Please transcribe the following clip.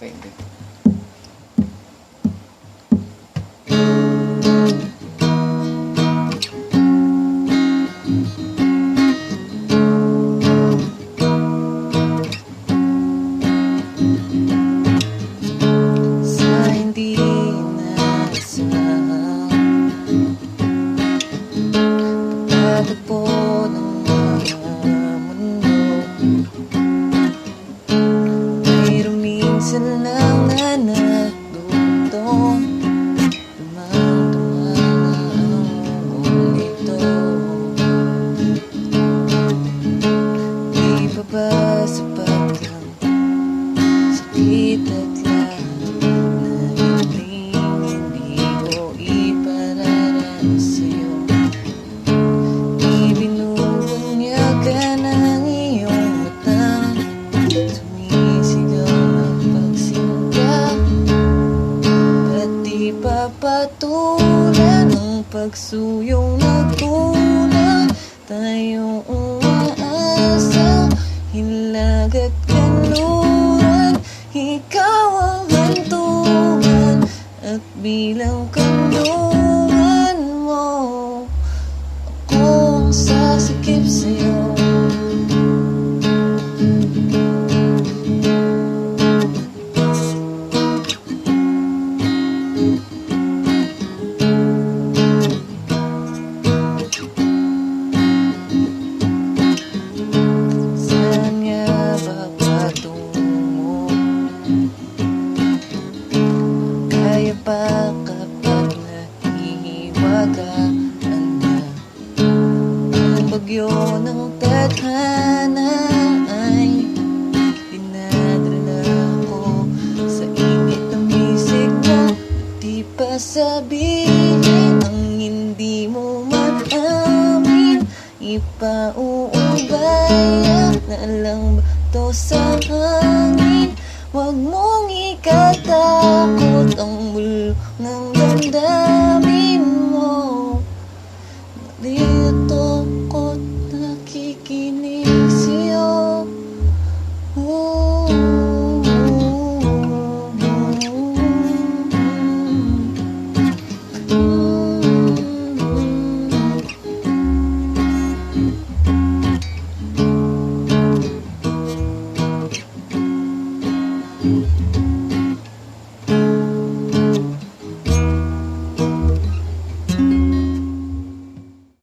Pwede. Sa hindi inaasahang pagtatagpo ng mga mundo, mayroong minsan lang na nagdugtong, dumang-duma na ang mundo ito. Di pa ba sapat ang sakit at lahat na hindi ko ipararanas sa'yo? Ibinubunyag ka ng iyong mata, sumisigaw ng pagsinta, at di papatulan ang pagsuyong nagkulang. Tayong umaasa, hilag at kanluran, ikaw ang hantungan, at bilang kanluran mo, ako ang sasikip sa'yo. Saan nga ba patungo? Kaya pa kapag nahihiwagaan na ang bagyo ng tadhana ay dinadala ko sa init ng bisig mo. Di pa sabihin ang hindi mo man amin, ipauubaya na lang ba to sa hangin? Huwag mong ikatakot ang bulong ng damdamin.